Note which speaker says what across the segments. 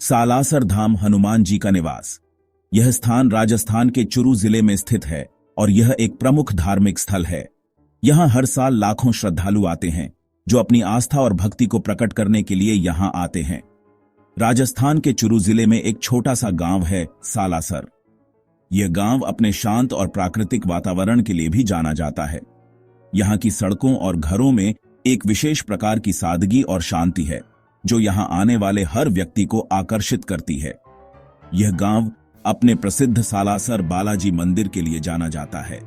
Speaker 1: सालासर धाम हनुमान जी का निवास। यह स्थान राजस्थान के चुरू जिले में स्थित है और यह एक प्रमुख धार्मिक स्थल है। यहां हर साल लाखों श्रद्धालु आते हैं जो अपनी आस्था और भक्ति को प्रकट करने के लिए यहां आते हैं। राजस्थान के चुरू जिले में एक छोटा सा गांव है सालासर। यह गांव अपने शांत और प्राकृतिक वातावरण के लिए भी जाना जाता है। यहां की सड़कों और घरों में एक विशेष प्रकार की सादगी और शांति है जो यहां आने वाले हर व्यक्ति को आकर्षित करती है। यह गांव अपने प्रसिद्ध सालासर बालाजी मंदिर के लिए जाना जाता है।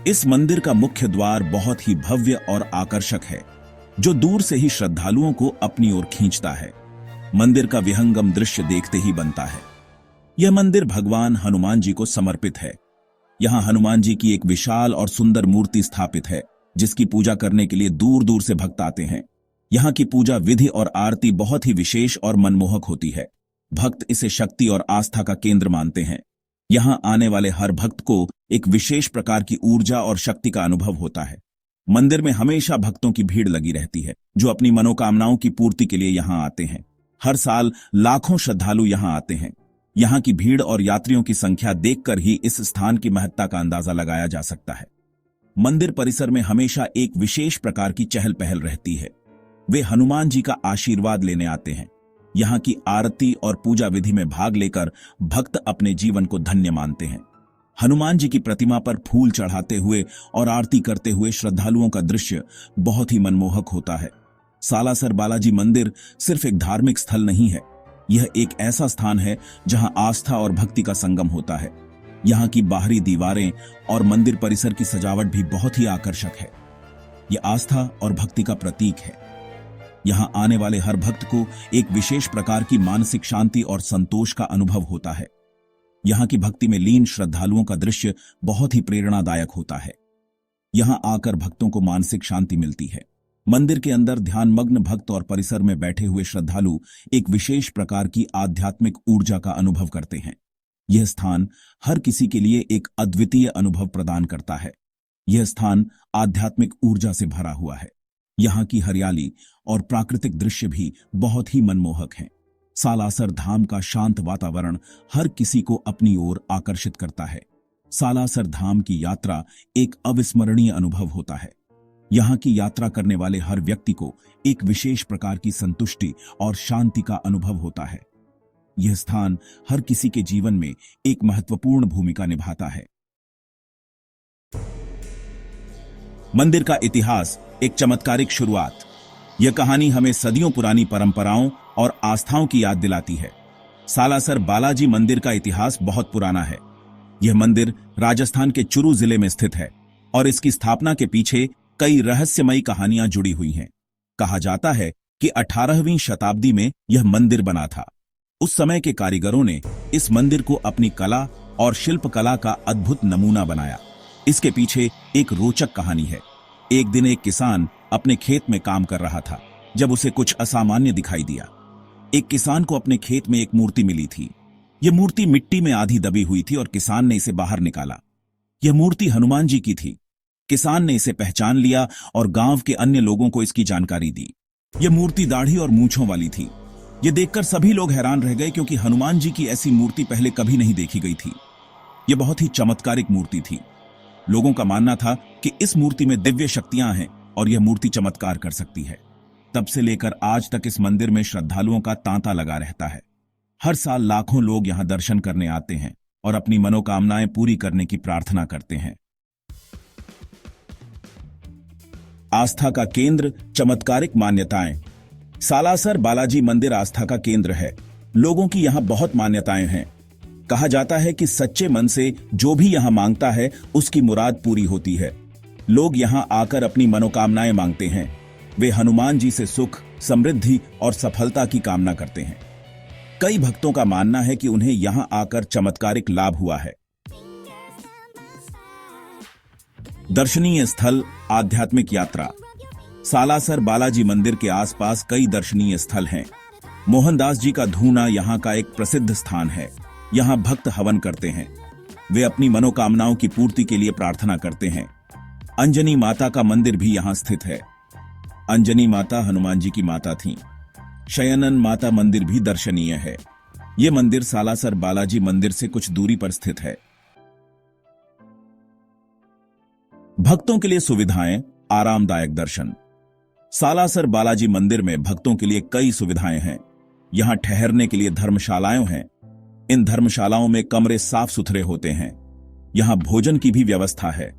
Speaker 1: इस मंदिर का मुख्य द्वार बहुत ही भव्य और आकर्षक है जो दूर से ही श्रद्धालुओं को अपनी ओर खींचता है। मंदिर का विहंगम दृश्य देखते ही बनता है। यह मंदिर भगवान हनुमान जी को समर्पित है। यहां हनुमान जी की एक विशाल और सुंदर मूर्ति स्थापित है जिसकी पूजा करने के लिए दूर दूर से भक्त आते हैं। यहां की पूजा विधि और आरती बहुत ही विशेष और मनमोहक होती है। भक्त इसे शक्ति और आस्था का केंद्र मानते हैं। यहां आने वाले हर भक्त को एक विशेष प्रकार की ऊर्जा और शक्ति का अनुभव होता है। मंदिर में हमेशा भक्तों की भीड़ लगी रहती है जो अपनी मनोकामनाओं की पूर्ति के लिए यहां आते हैं। हर साल लाखों श्रद्धालु यहां आते हैं। यहां की भीड़ और यात्रियों की संख्या देखकर ही इस स्थान की महत्ता का अंदाजा लगाया जा सकता है। मंदिर परिसर में हमेशा एक विशेष प्रकार की चहल पहल रहती है। वे हनुमान जी का आशीर्वाद लेने आते हैं। यहां की आरती और पूजा विधि में भाग लेकर भक्त अपने जीवन को धन्य मानते हैं। हनुमान जी की प्रतिमा पर फूल चढ़ाते हुए और आरती करते हुए श्रद्धालुओं का दृश्य बहुत ही मनमोहक होता है। सालासर बालाजी मंदिर सिर्फ एक धार्मिक स्थल नहीं है, यह एक ऐसा स्थान है जहां आस्था और भक्ति का संगम होता है। यहां की बाहरी दीवारें और मंदिर परिसर की सजावट भी बहुत ही आकर्षक है। यह आस्था और भक्ति का प्रतीक है। यहां आने वाले हर भक्त को एक विशेष प्रकार की मानसिक शांति और संतोष का अनुभव होता है। यहां की भक्ति में लीन श्रद्धालुओं का दृश्य बहुत ही प्रेरणादायक होता है। यहां आकर भक्तों को मानसिक शांति मिलती है। मंदिर के अंदर ध्यानमग्न भक्त और परिसर में बैठे हुए श्रद्धालु एक विशेष प्रकार की आध्यात्मिक ऊर्जा का अनुभव करते हैं। यह स्थान हर किसी के लिए एक अद्वितीय अनुभव प्रदान करता है। यह स्थान आध्यात्मिक ऊर्जा से भरा हुआ है। यहां की हरियाली और प्राकृतिक दृश्य भी बहुत ही मनमोहक हैं। सालासर धाम का शांत वातावरण हर किसी को अपनी ओर आकर्षित करता है। सालासर धाम की यात्रा एक अविस्मरणीय अनुभव होता है। यहां की यात्रा करने वाले हर व्यक्ति को एक विशेष प्रकार की संतुष्टि और शांति का अनुभव होता है। यह स्थान हर किसी के जीवन में एक महत्वपूर्ण भूमिका निभाता है। मंदिर का इतिहास एक चमत्कारिक शुरुआत। यह कहानी हमें सदियों पुरानी परंपराओं और आस्थाओं की याद दिलाती है। सालासर बालाजी मंदिर का इतिहास बहुत पुराना है। यह मंदिर राजस्थान के चुरू जिले में स्थित है और इसकी स्थापना के पीछे कई रहस्यमयी कहानियां जुड़ी हुई हैं। कहा जाता है कि 18वीं शताब्दी में यह मंदिर बना था। उस समय के कारीगरों ने इस मंदिर को अपनी कला और शिल्पकला का अद्भुत नमूना बनाया। इसके पीछे एक रोचक कहानी है। एक दिन एक किसान अपने खेत में काम कर रहा था जब उसे कुछ असामान्य दिखाई दिया। एक किसान को अपने खेत में एक मूर्ति मिली थी। यह मूर्ति मिट्टी में आधी दबी हुई थी और किसान ने इसे बाहर निकाला। यह मूर्ति हनुमान जी की थी। किसान ने इसे पहचान लिया और गांव के अन्य लोगों को इसकी जानकारी दी। यह मूर्ति दाढ़ी और मूंछों वाली थी। यह देखकर सभी लोग हैरान रह गए क्योंकि हनुमान जी की ऐसी मूर्ति पहले कभी नहीं देखी गई थी। यह बहुत ही चमत्कारिक मूर्ति थी। लोगों का मानना था कि इस मूर्ति में दिव्य शक्तियां हैं और यह मूर्ति चमत्कार कर सकती है। तब से लेकर आज तक इस मंदिर में श्रद्धालुओं का तांता लगा रहता है। हर साल लाखों लोग यहां दर्शन करने आते हैं और अपनी मनोकामनाएं पूरी करने की प्रार्थना करते हैं। आस्था का केंद्र, चमत्कारिक मान्यताएं। सालासर बालाजी मंदिर आस्था का केंद्र है। लोगों की यहां बहुत मान्यताएं हैं। कहा जाता है कि सच्चे मन से जो भी यहां मांगता है उसकी मुराद पूरी होती है। लोग यहां आकर अपनी मनोकामनाएं मांगते हैं। वे हनुमान जी से सुख, समृद्धि और सफलता की कामना करते हैं। कई भक्तों का मानना है कि उन्हें यहां आकर चमत्कारिक लाभ हुआ है। दर्शनीय स्थल, आध्यात्मिक यात्रा। सालासर बालाजी मंदिर के आसपास कई दर्शनीय स्थल हैं। मोहनदास जी का धूना यहां का एक प्रसिद्ध स्थान है। यहां भक्त हवन करते हैं। वे अपनी मनोकामनाओं की पूर्ति के लिए प्रार्थना करते हैं। अंजनी माता का मंदिर भी यहां स्थित है। अंजनी माता हनुमान जी की माता थीं। शयनन माता मंदिर भी दर्शनीय है। ये मंदिर सालासर बालाजी मंदिर से कुछ दूरी पर स्थित है। भक्तों के लिए सुविधाएं, आरामदायक दर्शन। सालासर बालाजी मंदिर में भक्तों के लिए कई सुविधाएं हैं। यहां ठहरने के लिए धर्मशालाएं हैं। इन धर्मशालाओं में कमरे साफ सुथरे होते हैं। यहां भोजन की भी व्यवस्था है।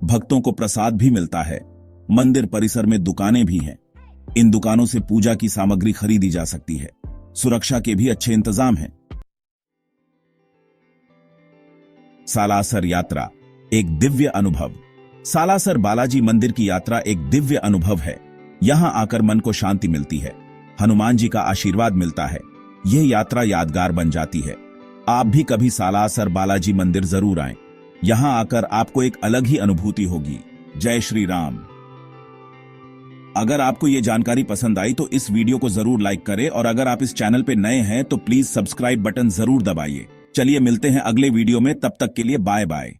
Speaker 1: भक्तों को प्रसाद भी मिलता है। मंदिर परिसर में दुकानें भी हैं। इन दुकानों से पूजा की सामग्री खरीदी जा सकती है। सुरक्षा के भी अच्छे इंतजाम हैं। सालासर यात्रा एक दिव्य अनुभव। सालासर बालाजी मंदिर की यात्रा एक दिव्य अनुभव है। यहां आकर मन को शांति मिलती है। हनुमान जी का आशीर्वाद मिलता है। यह यात्रा यादगार बन जाती है। आप भी कभी सालासर बालाजी मंदिर जरूर आएं। यहां आकर आपको एक अलग ही अनुभूति होगी। जय श्री राम। अगर आपको यह जानकारी पसंद आई तो इस वीडियो को जरूर लाइक करें और अगर आप इस चैनल पे नए हैं तो प्लीज सब्सक्राइब बटन जरूर दबाइए। चलिए मिलते हैं अगले वीडियो में, तब तक के लिए बाय बाय।